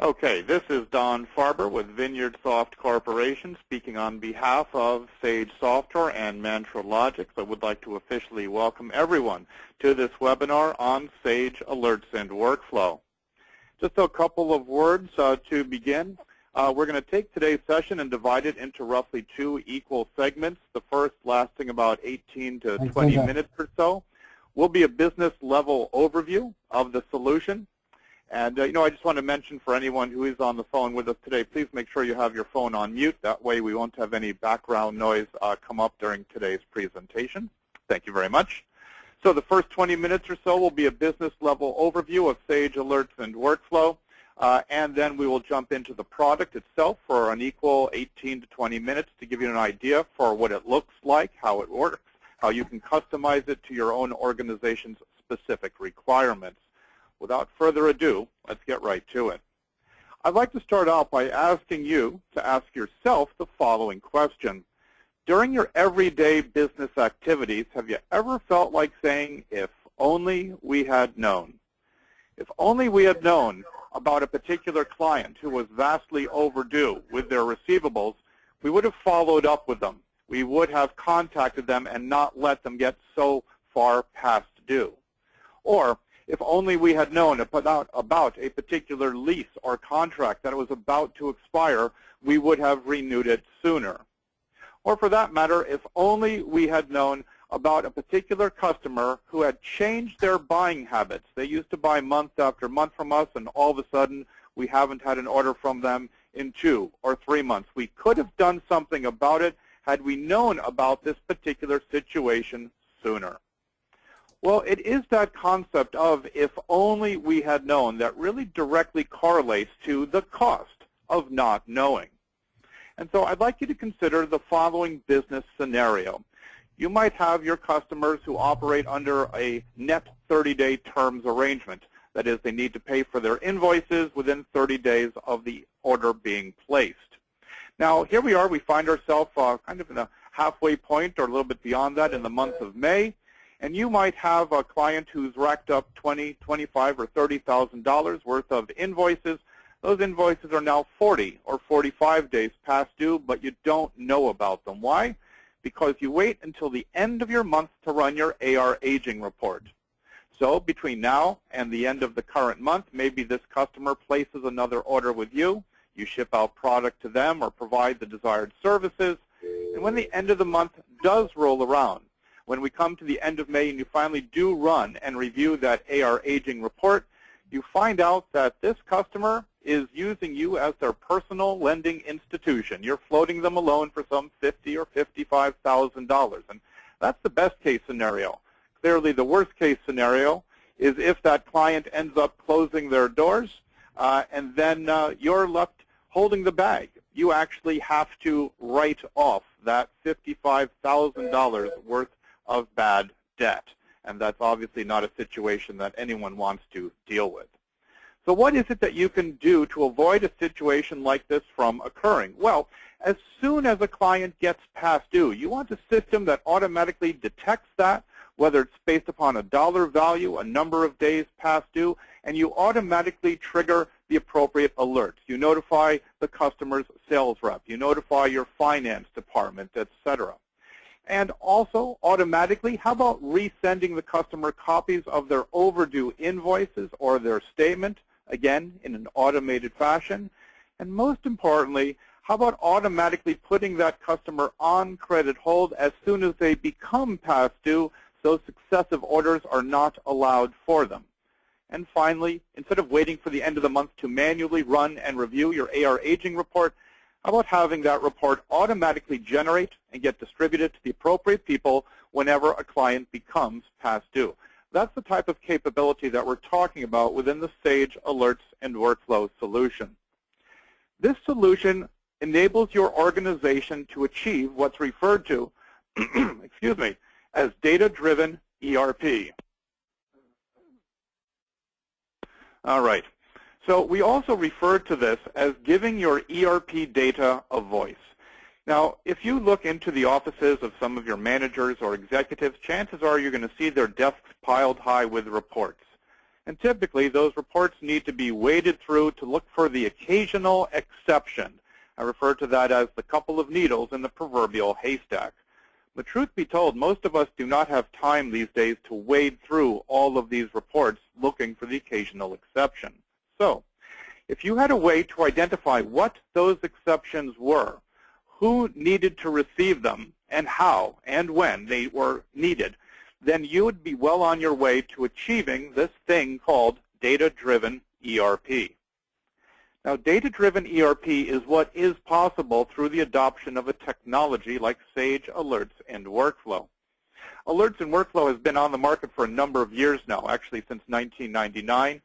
Okay, this is Don Farber with Vineyard Soft Corporation speaking on behalf of Sage Software and Mantra Logics. I would like to officially welcome everyone to this webinar on Sage Alerts and Workflow. Just a couple of words to begin. We're going to take today's session and divide it into roughly 2 equal segments, the first lasting about 18 to 20 minutes or so. Will be a business level overview of the solution. And, I just want to mention for anyone who is on the phone with us today, please make sure you have your phone on mute. That way we won't have any background noise come up during today's presentation. Thank you very much. So the first 20 minutes or so will be a business level overview of Sage Alerts and Workflow. And then we will jump into the product itself for an equal 18 to 20 minutes to give you an idea for what it looks like, how it works, how you can customize it to your own organization's specific requirements. Without further ado, let's get right to it. I'd like to start out by asking you to ask yourself the following question. During your everyday business activities, have you ever felt like saying, if only we had known? If only we had known about a particular client who was vastly overdue with their receivables, we would have followed up with them. We would have contacted them and not let them get so far past due. Or, if only we had known about a particular lease or contract that was about to expire, we would have renewed it sooner. Or for that matter, if only we had known about a particular customer who had changed their buying habits. They used to buy month after month from us, and all of a sudden we haven't had an order from them in 2 or 3 months. We could have done something about it had we known about this particular situation sooner. Well, it is that concept of if only we had known that really directly correlates to the cost of not knowing. And so I'd like you to consider the following business scenario. You might have your customers who operate under a net 30-day terms arrangement. That is, they need to pay for their invoices within 30 days of the order being placed. Now, here we are. We find ourselves kind of in a halfway point or a little bit beyond that in the month of May. And you might have a client who's racked up $20,000, $25,000, or $30,000 worth of invoices. Those invoices are now 40 or 45 days past due, but you don't know about them. Why? Because you wait until the end of your month to run your AR aging report. So between now and the end of the current month, maybe this customer places another order with you. You ship out product to them or provide the desired services. And when the end of the month does roll around, when we come to the end of May and you finally do run and review that AR aging report, you find out that this customer is using you as their personal lending institution. You're floating them a loan for some $50,000 or $55,000. And that's the best case scenario. Clearly, the worst case scenario is if that client ends up closing their doors and then you're left holding the bag. You actually have to write off that $55,000 worth of bad debt. And that's obviously not a situation that anyone wants to deal with. So what is it that you can do to avoid a situation like this from occurring? Well, as soon as a client gets past due, you want a system that automatically detects that, whether it's based upon a dollar value, a number of days past due, and you automatically trigger the appropriate alerts. You notify the customer's sales rep. You notify your finance department, etc. And also, automatically, how about resending the customer copies of their overdue invoices or their statement, again, in an automated fashion? And most importantly, how about automatically putting that customer on credit hold as soon as they become past due so successive orders are not allowed for them? And finally, instead of waiting for the end of the month to manually run and review your AR aging report, how about having that report automatically generate and get distributed to the appropriate people whenever a client becomes past due? That's the type of capability that we're talking about within the Sage Alerts and Workflow solution. This solution enables your organization to achieve what's referred to excuse me, as data-driven ERP. All right. So we also refer to this as giving your ERP data a voice. Now, if you look into the offices of some of your managers or executives, chances are you're going to see their desks piled high with reports. And typically, those reports need to be waded through to look for the occasional exception. I refer to that as the couple of needles in the proverbial haystack. But truth be told, most of us do not have time these days to wade through all of these reports looking for the occasional exception. So, if you had a way to identify what those exceptions were, who needed to receive them, and how and when they were needed, then you would be well on your way to achieving this thing called data-driven ERP. Now, data-driven ERP is what is possible through the adoption of a technology like Sage Alerts and Workflow. Alerts and Workflow has been on the market for a number of years now, actually since 1999,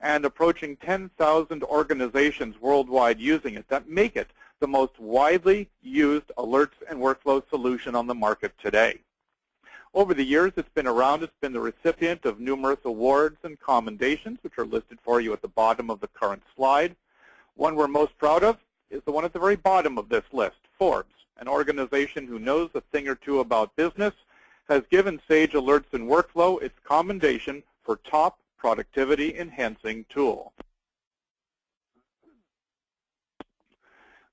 and approaching 10,000 organizations worldwide using it that make it the most widely used alerts and workflow solution on the market today. Over the years, it's been around. It's been the recipient of numerous awards and commendations, which are listed for you at the bottom of the current slide. One we're most proud of is the one at the very bottom of this list. Forbes, an organization who knows a thing or two about business, has given Sage Alerts and Workflow its commendation for top productivity-enhancing tool.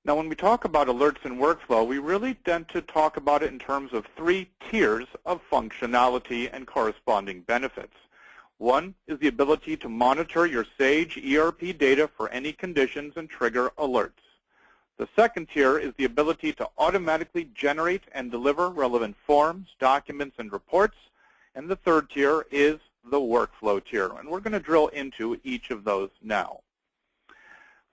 Now, when we talk about alerts and workflow, we really tend to talk about it in terms of 3 tiers of functionality and corresponding benefits. One is the ability to monitor your Sage ERP data for any conditions and trigger alerts. The second tier is the ability to automatically generate and deliver relevant forms, documents, and reports. And the third tier is the workflow tier. And we're going to drill into each of those now.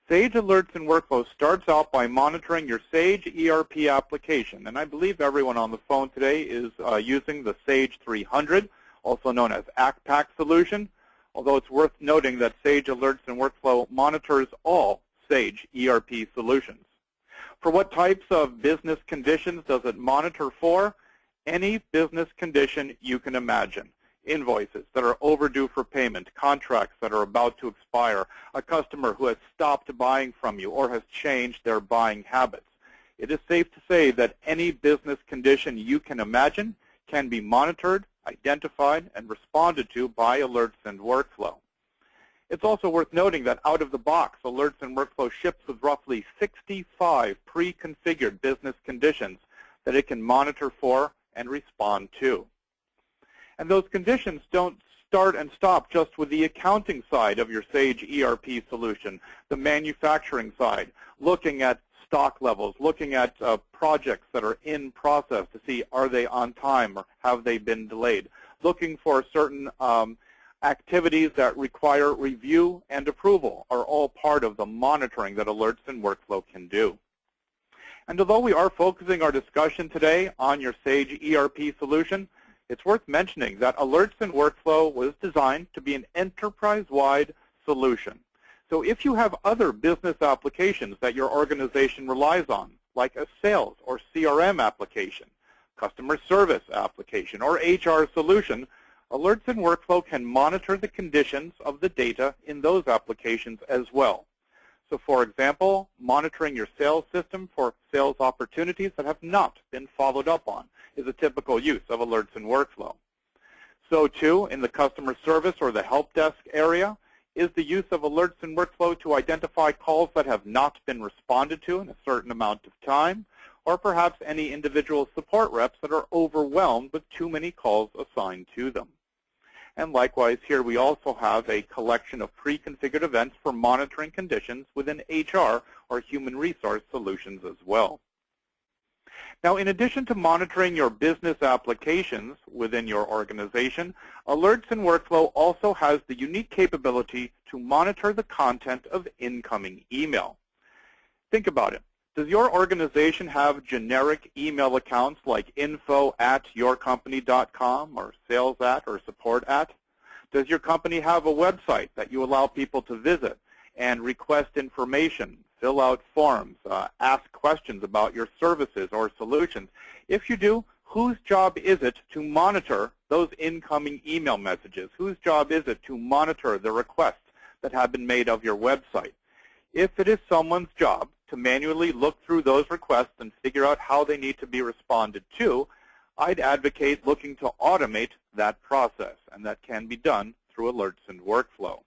Sage Alerts and Workflow starts out by monitoring your Sage ERP application. And I believe everyone on the phone today is using the Sage 300, also known as ACPAC solution, although it's worth noting that Sage Alerts and Workflow monitors all Sage ERP solutions. For what types of business conditions does it monitor for? Any business condition you can imagine. Invoices that are overdue for payment, contracts that are about to expire, a customer who has stopped buying from you or has changed their buying habits. It is safe to say that any business condition you can imagine can be monitored, identified, and responded to by Alerts and Workflow. It's also worth noting that out of the box, Alerts and Workflow ships with roughly 65 pre-configured business conditions that it can monitor for and respond to. And those conditions don't start and stop just with the accounting side of your Sage ERP solution, the manufacturing side, looking at stock levels, looking at projects that are in process to see are they on time or have they been delayed, looking for certain activities that require review and approval are all part of the monitoring that Alerts and Workflow can do. And although we are focusing our discussion today on your Sage ERP solution, it's worth mentioning that Alerts and Workflow was designed to be an enterprise-wide solution. So if you have other business applications that your organization relies on, like a sales or CRM application, customer service application, or HR solution, Alerts and Workflow can monitor the conditions of the data in those applications as well. So for example, monitoring your sales system for sales opportunities that have not been followed up on is a typical use of Alerts and Workflow. So too, in the customer service or the help desk area, is the use of Alerts and Workflow to identify calls that have not been responded to in a certain amount of time, or perhaps any individual support reps that are overwhelmed with too many calls assigned to them. And likewise, here we also have a collection of pre-configured events for monitoring conditions within HR or human resource solutions as well. Now, in addition to monitoring your business applications within your organization, Alerts and Workflow also has the unique capability to monitor the content of incoming email. Think about it. Does your organization have generic email accounts like info@yourcompany.com or sales@ or support@? Does your company have a website that you allow people to visit and request information, fill out forms, ask questions about your services or solutions? If you do, whose job is it to monitor those incoming email messages? Whose job is it to monitor the requests that have been made of your website? If it is someone's job to manually look through those requests and figure out how they need to be responded to, I'd advocate looking to automate that process, and that can be done through Alerts and Workflow.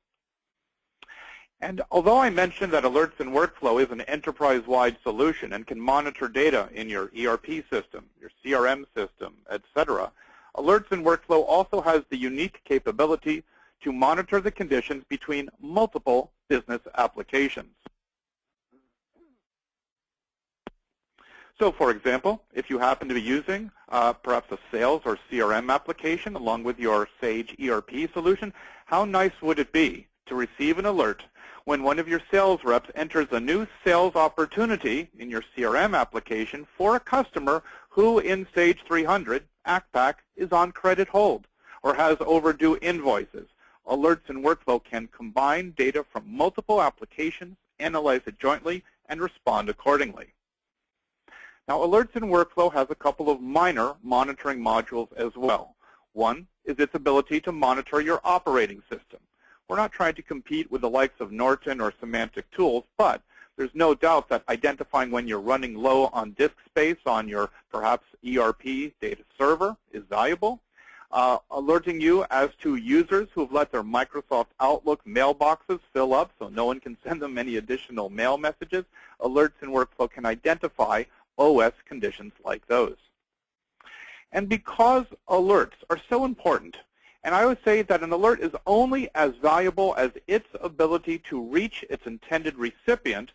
And although I mentioned that Alerts and Workflow is an enterprise-wide solution and can monitor data in your ERP system, your CRM system, etc., Alerts and Workflow also has the unique capability to monitor the conditions between multiple business applications. So, for example, if you happen to be using perhaps a sales or CRM application along with your Sage ERP solution, how nice would it be to receive an alert when one of your sales reps enters a new sales opportunity in your CRM application for a customer who in Sage 300, ACPAC, is on credit hold or has overdue invoices. Alerts and Workflow can combine data from multiple applications, analyze it jointly, and respond accordingly. Now, Alerts and Workflow has a couple of minor monitoring modules as well. One is its ability to monitor your operating system. We're not trying to compete with the likes of Norton or Semantic Tools, but there's no doubt that identifying when you're running low on disk space on your perhaps ERP data server is valuable. Alerting you as to users who have let their Microsoft Outlook mailboxes fill up so no one can send them any additional mail messages. Alerts and Workflow can identify OS conditions like those. And because alerts are so important, and I would say that an alert is only as valuable as its ability to reach its intended recipient,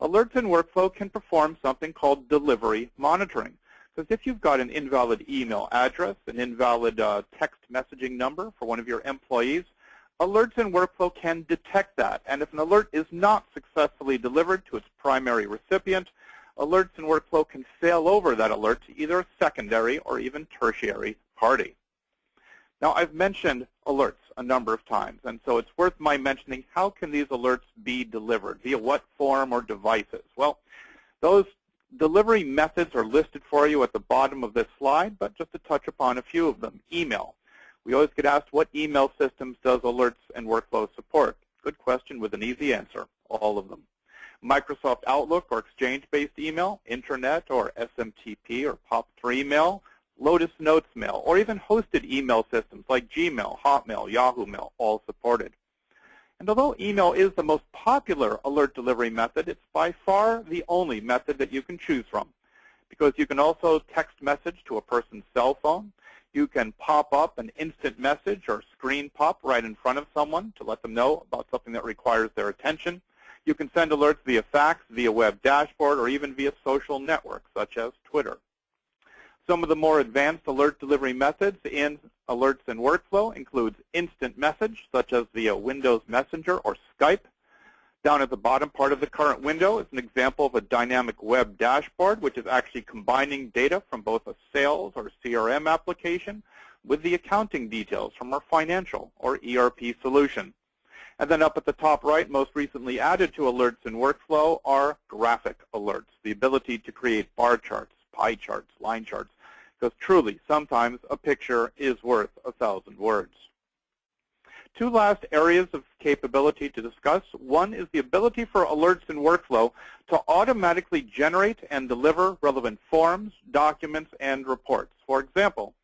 Alerts and Workflow can perform something called delivery monitoring. Because if you've got an invalid email address, an invalid text messaging number for one of your employees, Alerts and Workflow can detect that. And if an alert is not successfully delivered to its primary recipient, Alerts and Workflow can sail over that alert to either a secondary or even tertiary party. Now, I've mentioned alerts a number of times, and so it's worth my mentioning how can these alerts be delivered, via what form or devices. Well, those delivery methods are listed for you at the bottom of this slide, but just to touch upon a few of them. Email. We always get asked, what email systems does Alerts and Workflow support? Good question with an easy answer, all of them. Microsoft Outlook or Exchange-based email, Internet or SMTP or POP3 mail, Lotus Notes mail, or even hosted email systems like Gmail, Hotmail, Yahoo Mail, all supported. And although email is the most popular alert delivery method, it's by far the only method that you can choose from, because you can also text message to a person's cell phone. You can pop up an instant message or screen pop right in front of someone to let them know about something that requires their attention. You can send alerts via fax, via web dashboard, or even via social networks such as Twitter. Some of the more advanced alert delivery methods in Alerts and Workflow includes instant message, such as via Windows Messenger or Skype. Down at the bottom part of the current window is an example of a dynamic web dashboard, which is actually combining data from both a sales or CRM application with the accounting details from our financial or ERP solution. And then up at the top right, most recently added to Alerts and Workflow are graphic alerts, the ability to create bar charts, pie charts, line charts, because truly, sometimes a picture is worth 1,000 words. Two last areas of capability to discuss. One is the ability for Alerts and Workflow to automatically generate and deliver relevant forms, documents, and reports. For example,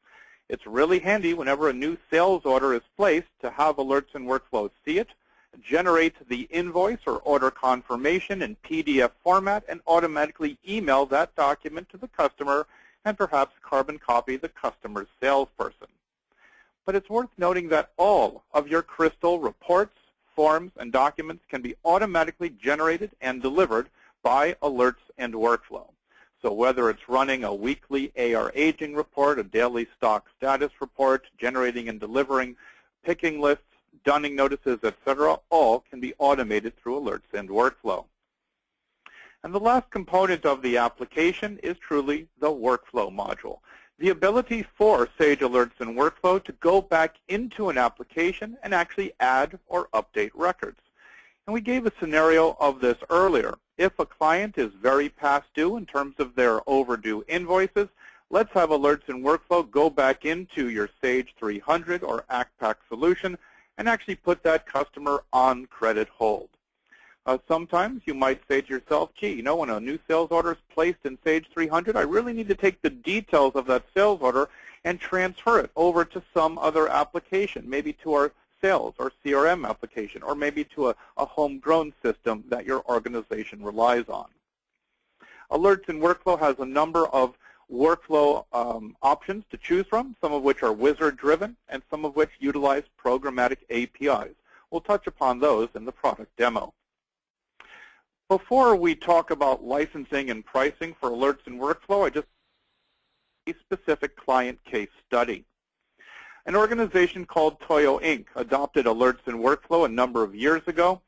it's really handy whenever a new sales order is placed to have Alerts and Workflow see it, generate the invoice or order confirmation in PDF format, and automatically email that document to the customer and perhaps carbon copy the customer's salesperson. But it's worth noting that all of your Crystal reports, forms, and documents can be automatically generated and delivered by Alerts and Workflow. So whether it's running a weekly AR aging report, a daily stock status report, generating and delivering picking lists, dunning notices, etc., all can be automated through Alerts and Workflow. And the last component of the application is truly the Workflow module, the ability for Sage Alerts and Workflow to go back into an application and actually add or update records. And we gave a scenario of this earlier. If a client is very past due in terms of their overdue invoices, let's have Alerts and Workflow go back into your Sage 300 or ACPAC solution and actually put that customer on credit hold. Sometimes you might say to yourself, gee, you know, when a new sales order is placed in Sage 300, I really need to take the details of that sales order and transfer it over to some other application, maybe to our sales or CRM application, or maybe to a homegrown system that your organization relies on. Alerts in Workflow has a number of workflow options to choose from, some of which are wizard-driven and some of which utilize programmatic APIs. We'll touch upon those in the product demo. Before we talk about licensing and pricing for alerts in Workflow, I just a specific client case study. An organization called Toyo Inc. adopted alerts in Workflow a number of years ago.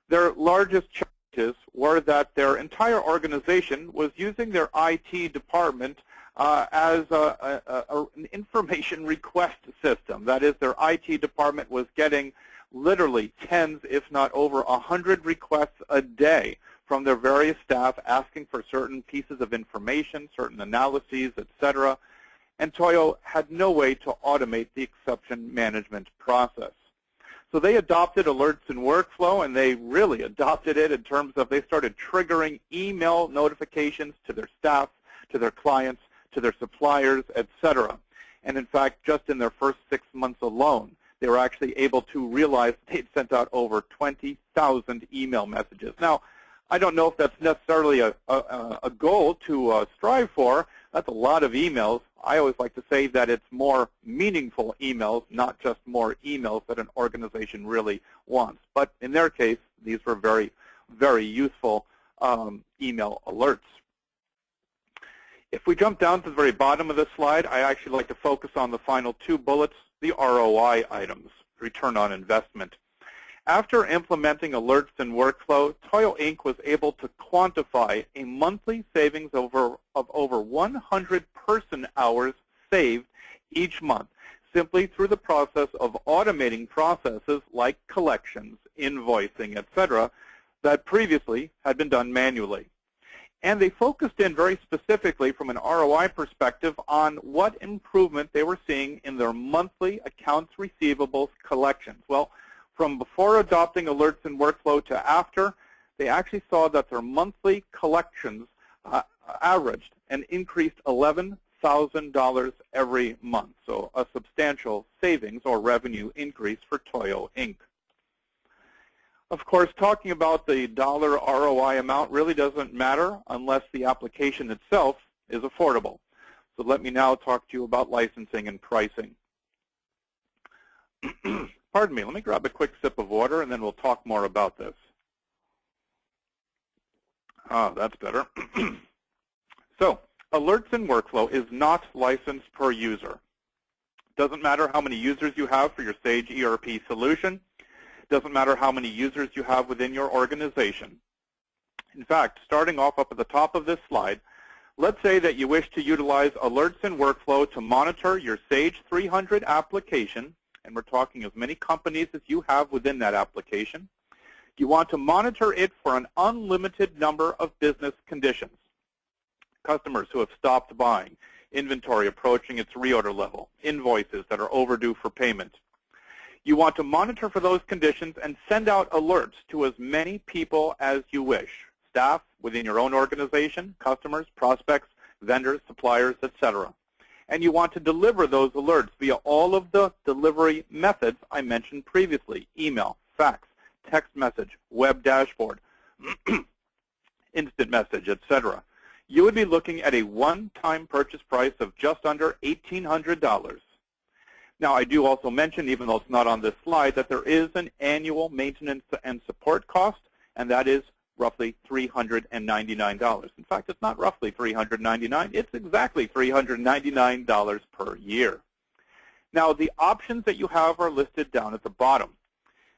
Their largest challenges were that their entire organization was using their IT department as an information request system. That is, their IT department was getting literally tens, if not over 100 requests a day from their various staff asking for certain pieces of information, certain analyses, etc. And Toyo had no way to automate the exception management process. So they adopted alerts in Workflow, and they really adopted it in terms of they started triggering email notifications to their staff, to their clients, to their suppliers, etc. And in fact, just in their first 6 months alone, they were actually able to realize they'd sent out over 20,000 email messages. Now, I don't know if that's necessarily a goal to strive for. That's a lot of emails. I always like to say that it's more meaningful emails, not just more emails that an organization really wants. But in their case, these were very, very useful email alerts. If we jump down to the very bottom of this slide, I actually like to focus on the final 2 bullets, the ROI items, return on investment. After implementing alerts in Workflow, Toyo Inc. was able to quantify a monthly savings of over 100 person-hours saved each month, simply through the process of automating processes like collections, invoicing, etc., that previously had been done manually. And they focused in very specifically from an ROI perspective on what improvement they were seeing in their monthly accounts receivables collections. Well, from before adopting alerts in Workflow to after, they actually saw that their monthly collections averaged and increased $11,000 every month. So a substantial savings or revenue increase for Toyo Inc. Of course, talking about the dollar ROI amount really doesn't matter unless the application itself is affordable. So let me now talk to you about licensing and pricing. Pardon me, let me grab a quick sip of water and then we'll talk more about this. That's better. So, alerts in Workflow is not licensed per user. Doesn't matter how many users you have for your Sage ERP solution. Doesn't matter how many users you have within your organization. In fact, starting off up at the top of this slide, let's say that you wish to utilize alerts in Workflow to monitor your Sage 300 application, and we're talking as many companies as you have within that application. You want to monitor it for an unlimited number of business conditions. Customers who have stopped buying, inventory approaching its reorder level, invoices that are overdue for payment. You want to monitor for those conditions and send out alerts to as many people as you wish, staff within your own organization, customers, prospects, vendors, suppliers, etc. And you want to deliver those alerts via all of the delivery methods I mentioned previously: email, fax, text message, web dashboard, instant message, etc. You would be looking at a one-time purchase price of just under $1,800. Now, I do also mention, even though it's not on this slide, that there is an annual maintenance and support cost, and that is roughly $399. In fact, it's not roughly $399. It's exactly $399 per year. Now, the options that you have are listed down at the bottom.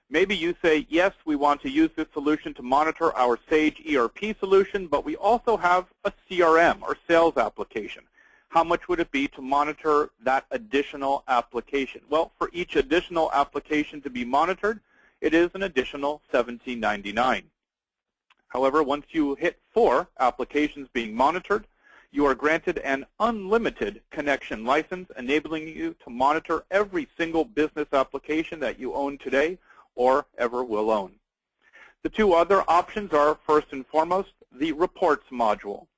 Maybe you say, yes, we want to use this solution to monitor our Sage ERP solution, but we also have a CRM or sales application. How much would it be to monitor that additional application? Well, for each additional application to be monitored, it is an additional $17.99. However, once you hit 4 applications being monitored, you are granted an unlimited connection license, enabling you to monitor every single business application that you own today or ever will own. The 2 other options are, first and foremost, the Reports module.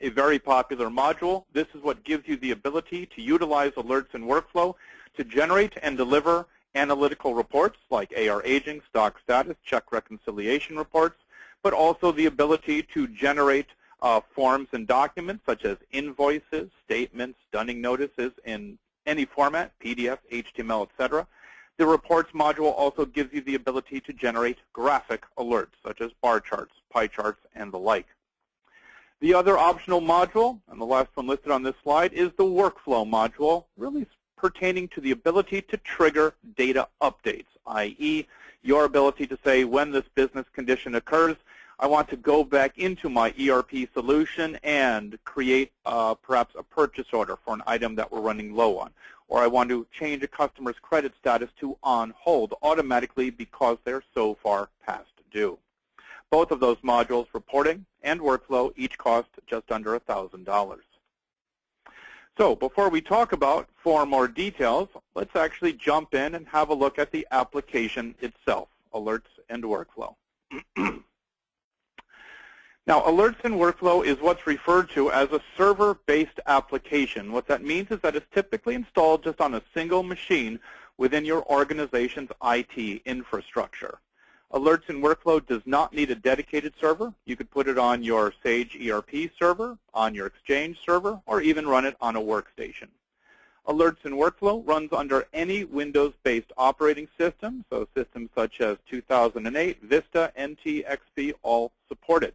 A very popular module. This is what gives you the ability to utilize alerts in Workflow to generate and deliver analytical reports like AR aging, stock status, check reconciliation reports, but also the ability to generate forms and documents such as invoices, statements, dunning notices in any format, PDF, HTML, etc. The reports module also gives you the ability to generate graphic alerts such as bar charts, pie charts, and the like. The other optional module, and the last one listed on this slide, is the workflow module, really pertaining to the ability to trigger data updates, i.e., your ability to say when this business condition occurs, I want to go back into my ERP solution and create perhaps a purchase order for an item that we're running low on. Or I want to change a customer's credit status to on hold automatically because they're so far past due. Both of those modules, reporting and workflow, each cost just under $1,000. So before we talk about 4 more details, let's actually jump in and have a look at the application itself, Alerts and Workflow. Now, Alerts and Workflow is what's referred to as a server-based application. What that means is that it's typically installed just on a single machine within your organization's IT infrastructure. Alerts and Workflow does not need a dedicated server. You could put it on your Sage ERP server, on your Exchange server, or even run it on a workstation. Alerts and Workflow runs under any Windows-based operating system, so systems such as 2008, Vista, NT, XP, all supported.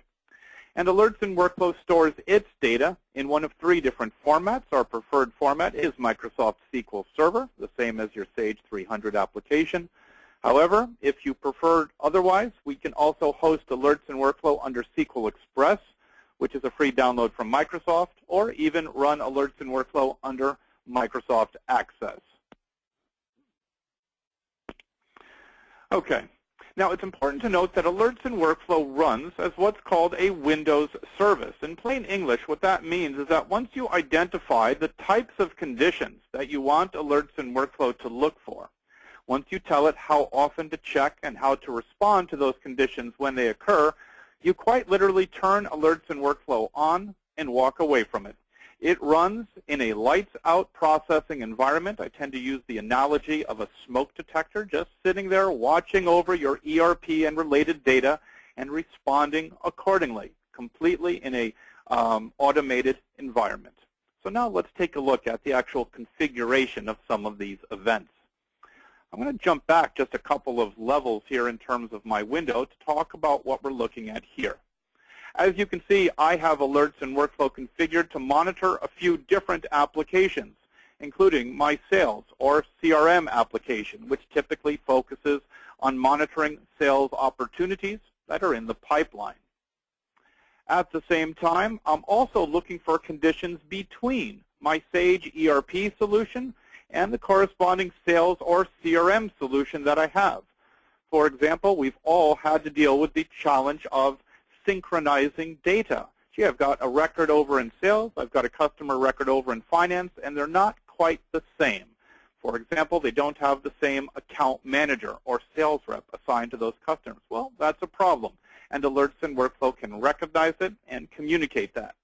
And Alerts and Workflow stores its data in one of 3 different formats. Our preferred format is Microsoft SQL Server, the same as your Sage 300 application. However, if you prefer otherwise, we can also host Alerts and Workflow under SQL Express, which is a free download from Microsoft, or even run Alerts and Workflow under Microsoft Access. Okay. Now, it's important to note that Alerts and Workflow runs as what's called a Windows service. In plain English, what that means is that once you identify the types of conditions that you want Alerts and Workflow to look for, once you tell it how often to check and how to respond to those conditions when they occur, you quite literally turn Alerts and Workflow on and walk away from it. It runs in a lights-out processing environment. I tend to use the analogy of a smoke detector, just sitting there watching over your ERP and related data and responding accordingly, completely in a automated environment. So now let's take a look at the actual configuration of some of these events. I'm going to jump back just a couple of levels here in terms of my window to talk about what we're looking at here. As you can see, I have Alerts and Workflow configured to monitor a few different applications, including my sales or CRM application, which typically focuses on monitoring sales opportunities that are in the pipeline. At the same time, I'm also looking for conditions between my Sage ERP solution and the corresponding sales or CRM solution that I have. For example, we've all had to deal with the challenge of synchronizing data. Gee, I've got a record over in sales, I've got a customer record over in finance, and they're not quite the same. For example, they don't have the same account manager or sales rep assigned to those customers. Well, that's a problem, and Alerts and Workflow can recognize it and communicate that.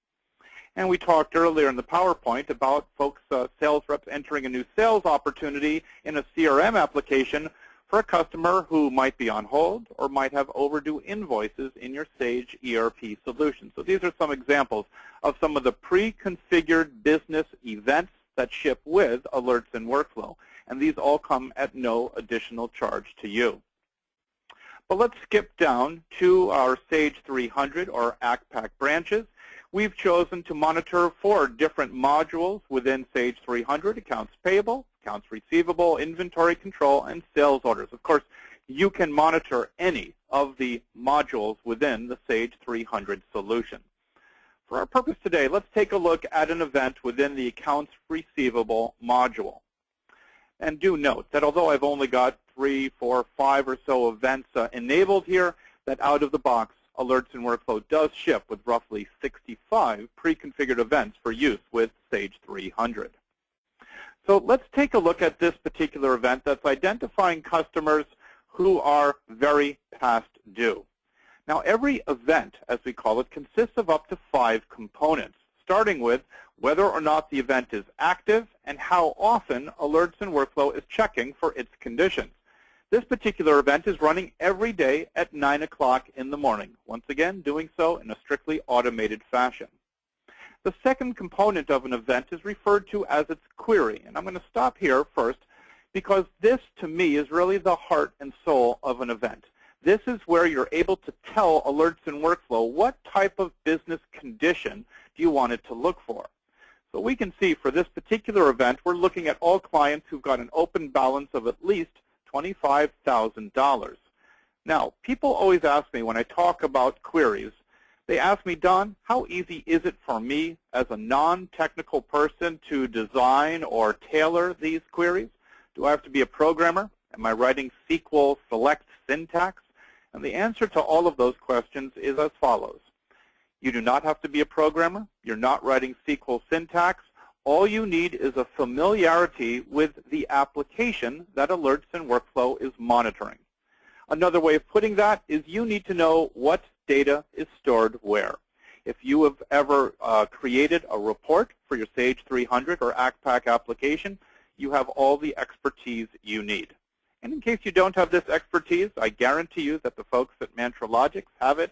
And we talked earlier in the PowerPoint about folks, sales reps entering a new sales opportunity in a CRM application for a customer who might be on hold or might have overdue invoices in your Sage ERP solution. So these are some examples of some of the pre-configured business events that ship with Alerts and Workflow. And these all come at no additional charge to you. But let's skip down to our Sage 300 or ACPAC branches. We've chosen to monitor 4 different modules within Sage 300: accounts payable, accounts receivable, inventory control, and sales orders. Of course, you can monitor any of the modules within the Sage 300 solution. For our purpose today, let's take a look at an event within the accounts receivable module. And do note that although I've only got 3, 4, 5 or so events enabled here, that out of the box, Alerts and Workflow does ship with roughly 65 pre-configured events for use with Sage 300. So let's take a look at this particular event that's identifying customers who are very past due. Now, every event, as we call it, consists of up to 5 components. starting with whether or not the event is active and how often Alerts and Workflow is checking for its conditions. This particular event is running every day at 9 o'clock in the morning, once again doing so in a strictly automated fashion. The second component of an event is referred to as its query, and I'm going to stop here first because this, to me, is really the heart and soul of an event. This is where you're able to tell Alerts and Workflow what type of business condition do you want it to look for. So we can see for this particular event, we're looking at all clients who've got an open balance of at least $25,000. Now, people always ask me when I talk about queries, they ask me, Don, how easy is it for me as a non-technical person to design or tailor these queries? Do I have to be a programmer? Am I writing SQL select syntax? And the answer to all of those questions is as follows. You do not have to be a programmer. You're not writing SQL syntax. All you need is a familiarity with the application that Alerts and Workflow is monitoring. Another way of putting that is you need to know what data is stored where. If you have ever created a report for your Sage 300 or ACPAC application, you have all the expertise you need. And in case you don't have this expertise, I guarantee you that the folks at MantraLogix have it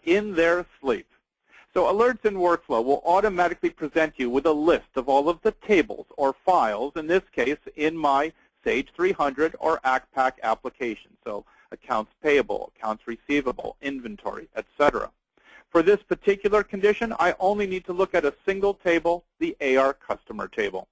in their sleep. So Alerts and Workflow will automatically present you with a list of all of the tables or files, in this case, in my Sage 300 or ACPAC application. So accounts payable, accounts receivable, inventory, etc. For this particular condition, I only need to look at a single table, the AR customer table.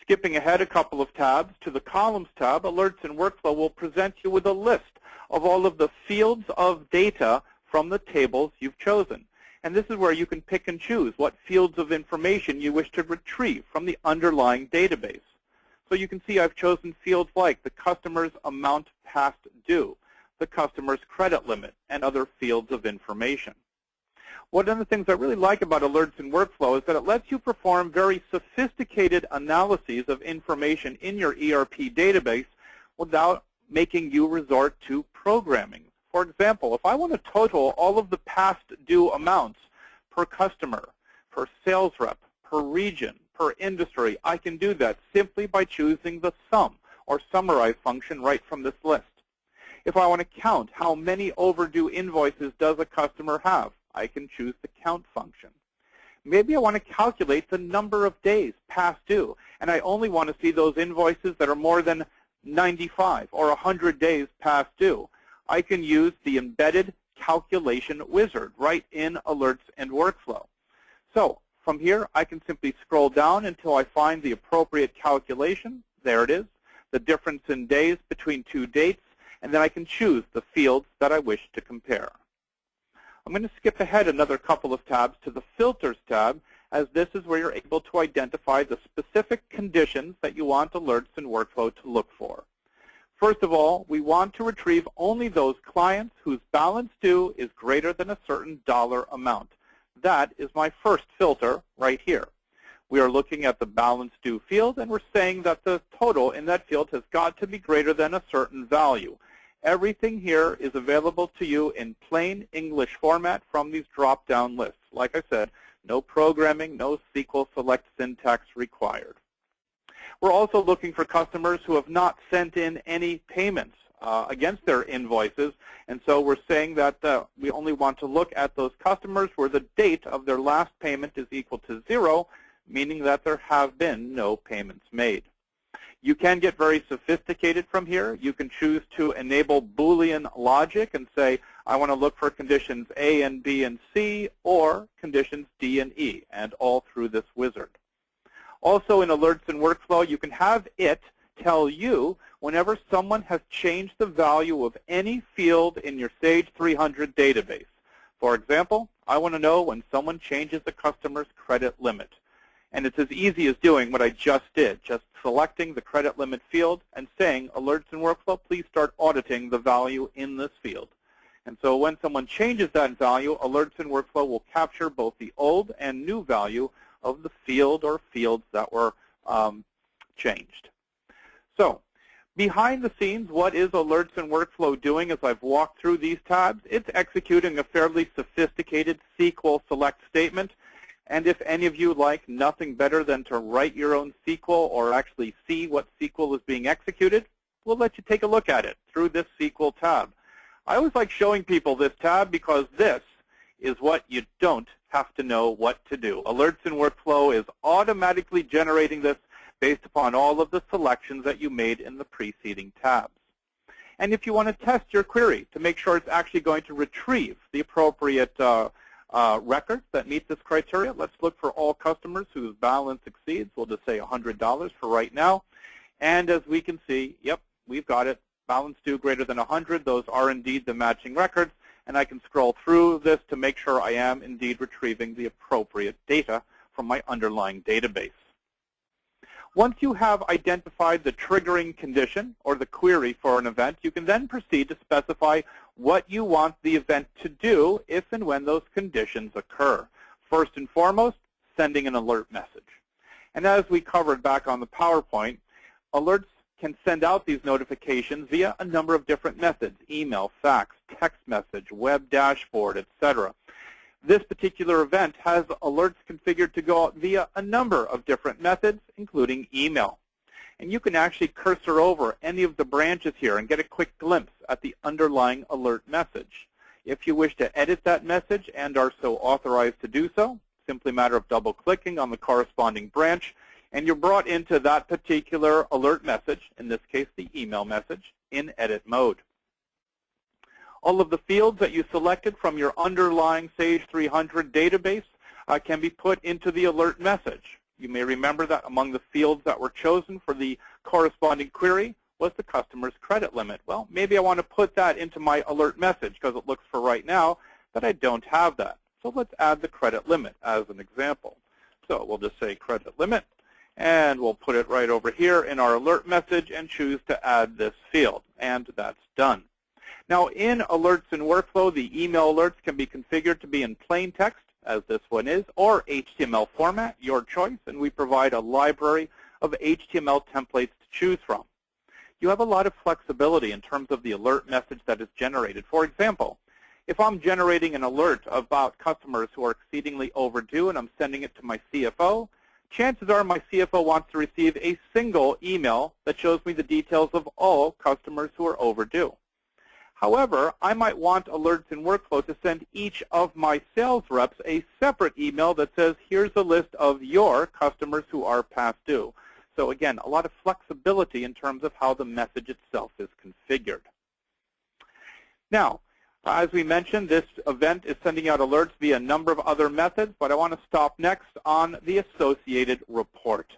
Skipping ahead a couple of tabs to the Columns tab, Alerts and Workflow will present you with a list of all of the fields of data from the tables you've chosen. And this is where you can pick and choose what fields of information you wish to retrieve from the underlying database. So you can see I've chosen fields like the customer's amount past due, the customer's credit limit, and other fields of information. One of the things I really like about Alerts and Workflow is that it lets you perform very sophisticated analyses of information in your ERP database without making you resort to programming. For example, if I want to total all of the past due amounts per customer, per sales rep, per region, per industry, I can do that simply by choosing the sum or summarize function right from this list. If I want to count how many overdue invoices does a customer have, I can choose the count function. Maybe I want to calculate the number of days past due, and I only want to see those invoices that are more than 95 or 100 days past due. I can use the embedded calculation wizard right in Alerts and Workflow. So from here, I can simply scroll down until I find the appropriate calculation. There it is, the difference in days between two dates, and then I can choose the fields that I wish to compare. I'm going to skip ahead another couple of tabs to the Filters tab, as this is where you're able to identify the specific conditions that you want Alerts and Workflow to look for. First of all, we want to retrieve only those clients whose balance due is greater than a certain dollar amount. That is my first filter right here. We are looking at the balance due field, and we're saying that the total in that field has got to be greater than a certain value. Everything here is available to you in plain English format from these drop-down lists. Like I said, no programming, no SQL select syntax required. We're also looking for customers who have not sent in any payments against their invoices, and so we're saying that we only want to look at those customers where the date of their last payment is equal to 0, meaning that there have been no payments made. You can get very sophisticated from here. You can choose to enable Boolean logic and say, I want to look for conditions A and B and C, or conditions D and E, and all through this wizard. Also in Alerts and Workflow, you can have it tell you whenever someone has changed the value of any field in your Sage 300 database. For example, I want to know when someone changes the customer's credit limit. And it's as easy as doing what I just did, just selecting the credit limit field and saying, Alerts and Workflow, please start auditing the value in this field. And so when someone changes that value, Alerts and Workflow will capture both the old and new value of the field or fields that were changed. So behind the scenes, what is Alerts and Workflow doing as I've walked through these tabs? It's executing a fairly sophisticated SQL select statement. And if any of you like nothing better than to write your own SQL or actually see what SQL is being executed, we'll let you take a look at it through this SQL tab. I always like showing people this tab because this is what you don't have to know what to do. Alerts in Workflow is automatically generating this based upon all of the selections that you made in the preceding tabs. And if you want to test your query to make sure it's actually going to retrieve the appropriate records that meet this criteria, let's look for all customers whose balance exceeds. We'll just say $100 for right now. And as we can see, yep, we've got it. Balance due greater than 100. Those are indeed the matching records. And I can scroll through this to make sure I am indeed retrieving the appropriate data from my underlying database. Once you have identified the triggering condition or the query for an event, you can then proceed to specify what you want the event to do if and when those conditions occur. First and foremost, sending an alert message. And as we covered back on the PowerPoint, alerts can send out these notifications via a number of different methods: email, fax, text message, web dashboard, etc. This particular event has alerts configured to go out via a number of different methods, including email. And you can actually cursor over any of the branches here and get a quick glimpse at the underlying alert message. If you wish to edit that message and are so authorized to do so, simply a matter of double-clicking on the corresponding branch, and you're brought into that particular alert message, in this case the email message, in edit mode. All of the fields that you selected from your underlying Sage 300 database can be put into the alert message. You may remember that among the fields that were chosen for the corresponding query was the customer's credit limit. Well, maybe I want to put that into my alert message because it looks for right now that I don't have that. So let's add the credit limit as an example. So we'll just say credit limit, and we'll put it right over here in our alert message and choose to add this field, and that's done. Now, in Alerts in Workflow, the email alerts can be configured to be in plain text, as this one is, or HTML format, your choice, and we provide a library of HTML templates to choose from. You have a lot of flexibility in terms of the alert message that is generated. For example, if I'm generating an alert about customers who are exceedingly overdue and I'm sending it to my CFO, chances are my CFO wants to receive a single email that shows me the details of all customers who are overdue. However, I might want Alerts in Workflow to send each of my sales reps a separate email that says, here's a list of your customers who are past due. So again, a lot of flexibility in terms of how the message itself is configured. Now, as we mentioned, this event is sending out alerts via a number of other methods, but I want to stop next on the associated report.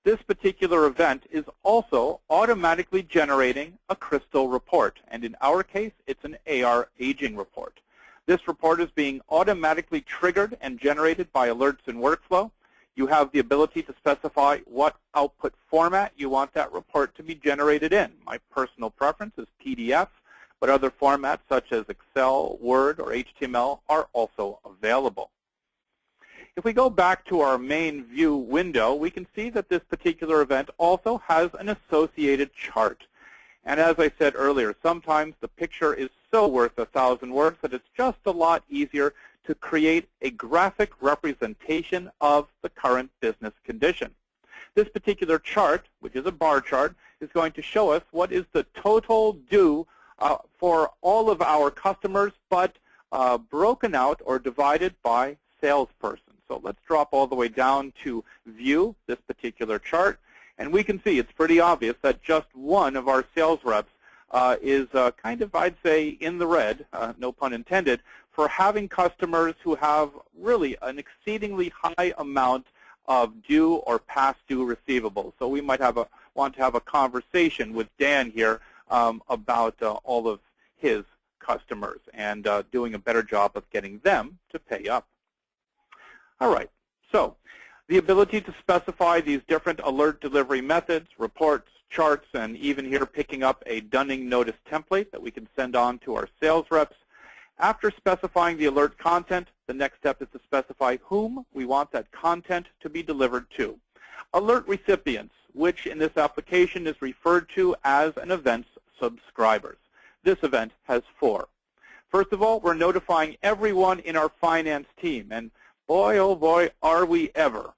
This particular event is also automatically generating a Crystal report, and in our case, it's an AR aging report. This report is being automatically triggered and generated by Alerts in Workflow. You have the ability to specify what output format you want that report to be generated in. My personal preference is PDF, but other formats such as Excel, Word, or HTML are also available. If we go back to our main view window, we can see that this particular event also has an associated chart. And as I said earlier, sometimes the picture is so worth 1,000 words that it's just a lot easier to create a graphic representation of the current business condition. This particular chart, which is a bar chart, is going to show us what is the total due for all of our customers, but broken out or divided by salesperson. So let's drop all the way down to view this particular chart, and we can see it's pretty obvious that just one of our sales reps is kind of, I'd say, in the red, no pun intended, for having customers who have really an exceedingly high amount of due or past due receivables. So we might want to have a conversation with Dan here about all of his customers and doing a better job of getting them to pay up. All right, so the ability to specify these different alert delivery methods, reports, charts, and even here picking up a Dunning notice template that we can send on to our sales reps. After specifying the alert content, the next step is to specify whom we want that content to be delivered to. Alert recipients, which in this application is referred to as an event's subscribers. This event has 4. First of all, we're notifying everyone in our finance team, and Boy, oh boy, are we ever.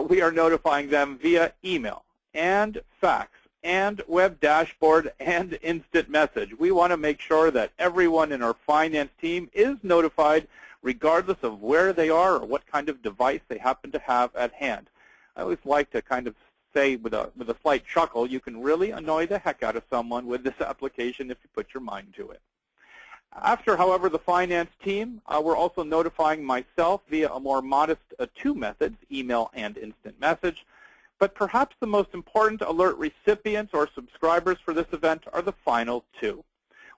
We are notifying them via email and fax and web dashboard and instant message. We want to make sure that everyone in our finance team is notified regardless of where they are or what kind of device they happen to have at hand. I always like to kind of say with a slight chuckle, you can really annoy the heck out of someone with this application if you put your mind to it. After, however, the finance team, we're also notifying myself via a more modest two methods, email and instant message. But perhaps the most important alert recipients or subscribers for this event are the final two.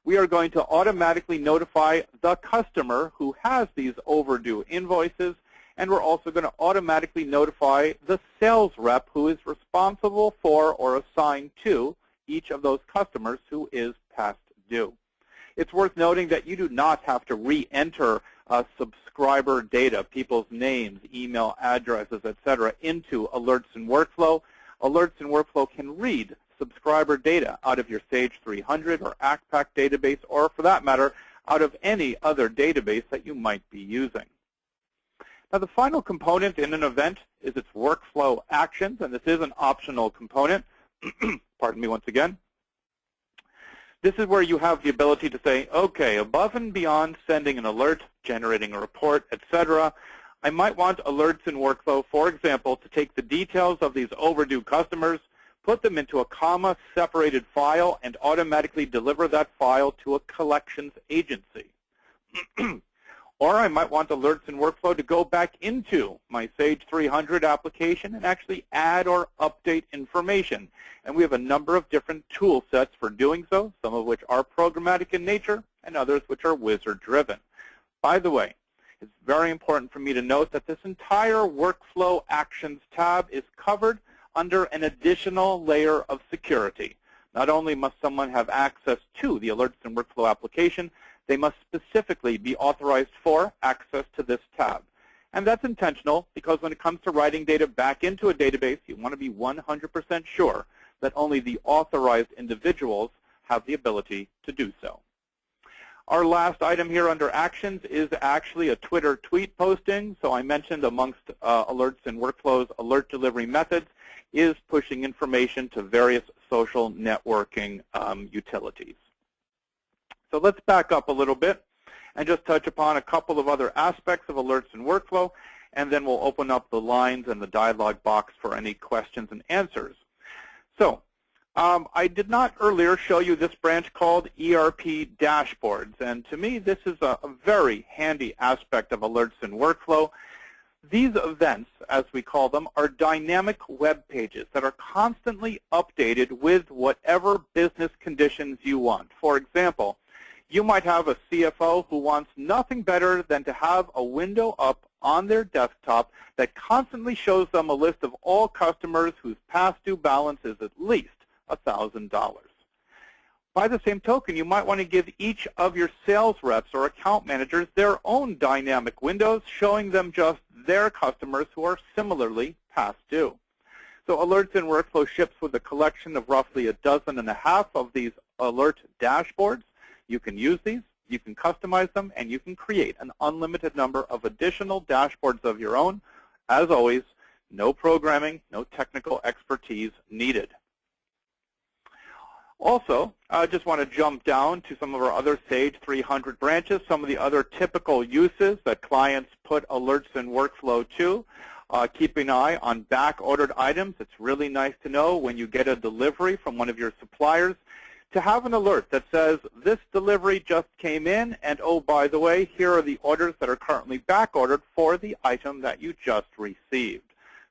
We are going to automatically notify the customer who has these overdue invoices, and we're also going to automatically notify the sales rep who is responsible for or assigned to each of those customers who is past due. It's worth noting that you do not have to re-enter subscriber data, people's names, email addresses, etc., into Alerts and Workflow. Alerts and Workflow can read subscriber data out of your Sage 300 or ACPAC database, or for that matter, out of any other database that you might be using. Now, the final component in an event is its workflow actions, and this is an optional component. Pardon me once again. This is where you have the ability to say, okay, above and beyond sending an alert, generating a report, etc., I might want Alerts in Workflow, for example, to take the details of these overdue customers, put them into a comma-separated file, and automatically deliver that file to a collections agency. Or I might want Alerts in Workflow to go back into my Sage 300 application and actually add or update information. And we have a number of different tool sets for doing so, some of which are programmatic in nature and others which are wizard-driven. By the way, it's very important for me to note that this entire Workflow Actions tab is covered under an additional layer of security. Not only must someone have access to the Alerts in Workflow application, they must specifically be authorized for access to this tab. And that's intentional because when it comes to writing data back into a database, you want to be 100% sure that only the authorized individuals have the ability to do so. Our last item here under Actions is actually a Twitter tweet posting. So I mentioned amongst Alerts and Workflow's alert delivery methods is pushing information to various social networking utilities. So let's back up a little bit and just touch upon a couple of other aspects of Alerts and Workflow, and then we'll open up the lines and the dialog box for any questions and answers. So I did not earlier show you this branch called ERP Dashboards, and to me this is a very handy aspect of Alerts and Workflow. These events, as we call them, are dynamic web pages that are constantly updated with whatever business conditions you want. For example, you might have a CFO who wants nothing better than to have a window up on their desktop that constantly shows them a list of all customers whose past due balance is at least $1,000. By the same token, you might want to give each of your sales reps or account managers their own dynamic windows showing them just their customers who are similarly past due. So Alerts in Workflow ships with a collection of roughly 12.5 of these alert dashboards. You can use these, you can customize them, and you can create an unlimited number of additional dashboards of your own. As always, no programming, no technical expertise needed. Also, I just want to jump down to some of our other Sage 300 branches, some of the other typical uses that clients put Alerts in Workflow to. Keeping an eye on back-ordered items. It's really nice to know when you get a delivery from one of your suppliers to have an alert that says, this delivery just came in, and oh, by the way, here are the orders that are currently back-ordered for the item that you just received.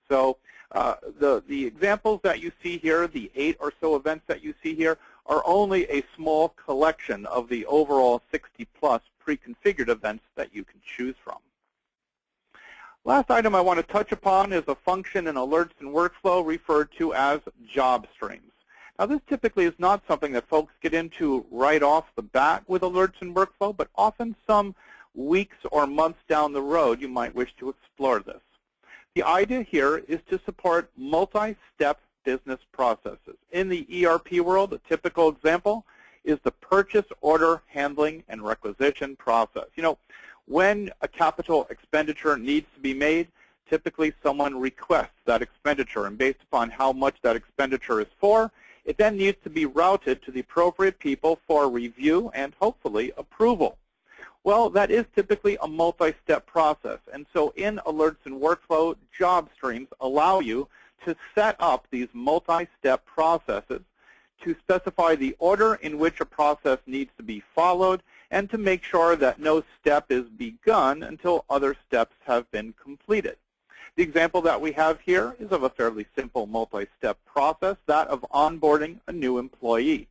So the examples that you see here, the 8 or so events that you see here, are only a small collection of the overall 60-plus pre-configured events that you can choose from. Last item I want to touch upon is a function in Alerts and Workflow referred to as job streams. Now, this typically is not something that folks get into right off the bat with Alerts and Workflow, but often some weeks or months down the road you might wish to explore this. The idea here is to support multi-step business processes. In the ERP world, a typical example is the purchase order handling and requisition process. You know, When a capital expenditure needs to be made, typically someone requests that expenditure, and based upon how much that expenditure is for, it then needs to be routed to the appropriate people for review and hopefully approval. Well, that is typically a multi-step process, and so in Alerts and Workflow, job streams allow you to set up these multi-step processes to specify the order in which a process needs to be followed and to make sure that no step is begun until other steps have been completed. The example that we have here is of a fairly simple multi-step process, that of onboarding a new employee.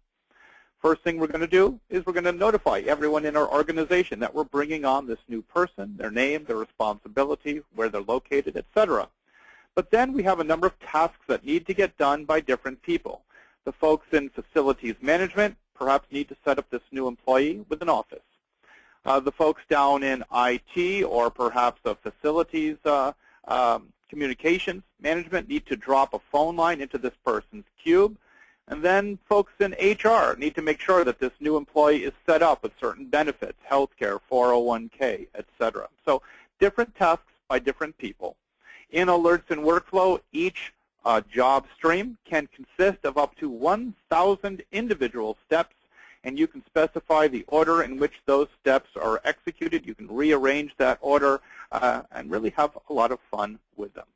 First thing we're going to do is we're going to notify everyone in our organization that we're bringing on this new person, their name, their responsibility, where they're located, etc. But then we have a number of tasks that need to get done by different people. The folks in facilities management perhaps need to set up this new employee with an office. The folks down in IT or perhaps a facilities communications management need to drop a phone line into this person's cube. And then folks in HR need to make sure that this new employee is set up with certain benefits, healthcare, 401k, etc. So different tasks by different people. In Alerts and Workflow, each job stream can consist of up to 1,000 individual steps, and you can specify the order in which those steps are executed. You can rearrange that order and really have a lot of fun with them.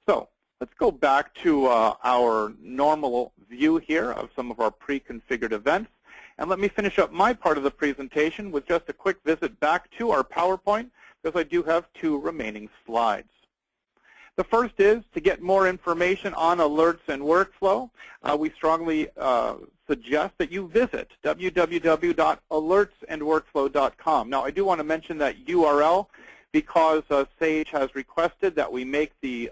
So let's go back to our normal view here of some of our pre-configured events. And let me finish up my part of the presentation with just a quick visit back to our PowerPoint, because I do have 2 remaining slides. The first is to get more information on Alerts and Workflow. We strongly suggest that you visit www.alertsandworkflow.com. Now, I do want to mention that URL because Sage has requested that we make the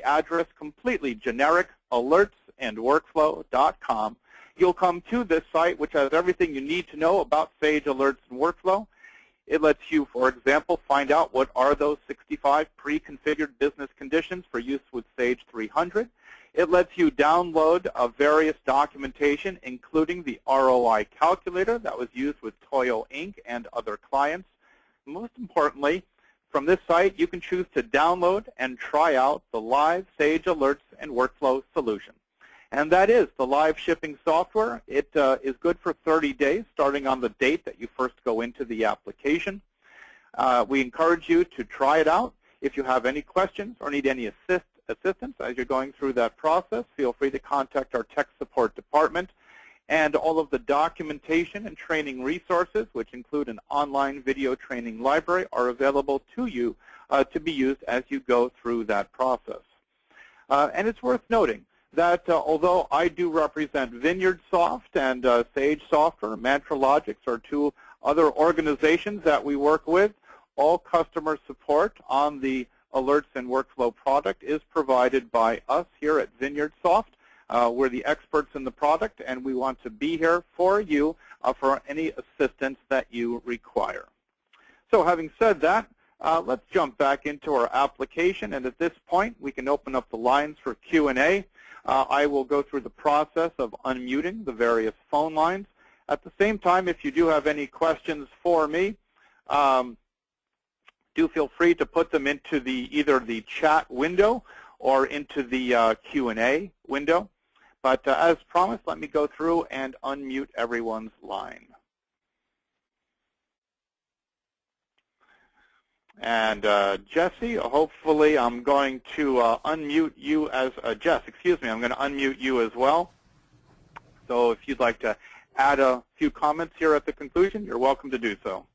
address completely generic, alertsandworkflow.com. You'll come to this site, which has everything you need to know about Sage Alerts and Workflow. It lets you, for example, find out what are those 65 pre-configured business conditions for use with Sage 300. It lets you download various documentation, including the ROI calculator that was used with Toyo Inc. and other clients. Most importantly, from this site, you can choose to download and try out the live Sage Alerts and Workflow solution. And that is the live shipping software. It is good for 30 days, starting on the date that you first go into the application. We encourage you to try it out. If you have any questions or need any assistance as you're going through that process, feel free to contact our tech support department. And all of the documentation and training resources, which include an online video training library, are available to you to be used as you go through that process. And it's worth noting that although I do represent VineyardSoft and Sage Software, MantraLogix are 2 other organizations that we work with, all customer support on the Alerts and Workflow product is provided by us here at VineyardSoft. We're the experts in the product, and we want to be here for you for any assistance that you require. So having said that, let's jump back into our application, and at this point, we can open up the lines for Q&A. I will go through the process of unmuting the various phone lines. At the same time, if you do have any questions for me, do feel free to put them into either the chat window or into the Q&A window. But as promised, let me go through and unmute everyone's line. And Jesse, hopefully I'm going to unmute you as Jess, excuse me, I'm going to unmute you as well. So if you'd like to add a few comments here at the conclusion, you're welcome to do so.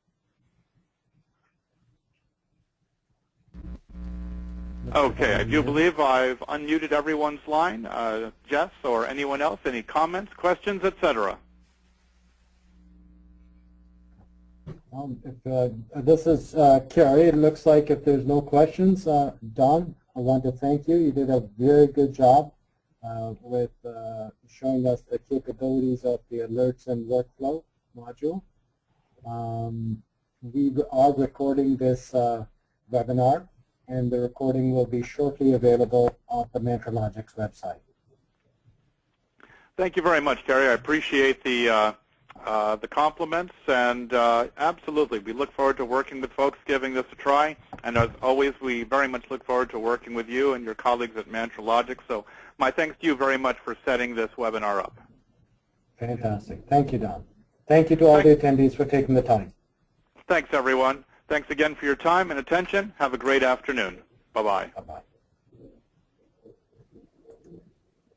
Okay, I do believe I've unmuted everyone's line. Jess or anyone else, any comments, questions, etc.? This is Kerry. It looks like if there's no questions, Don, I want to thank you. You did a very good job with showing us the capabilities of the Alerts and Workflow module. We are recording this webinar, and the recording will be shortly available on the MantraLogix website. Thank you very much, Kerry. I appreciate the the compliments, and absolutely, we look forward to working with folks giving this a try. And as always, we very much look forward to working with you and your colleagues at Mantralogic. So my thanks to you very much for setting this webinar up. Fantastic. Thank you, Don. Thank you to all the attendees for taking the time. Thanks, everyone. Thanks again for your time and attention. Have a great afternoon. Bye-bye. Bye-bye.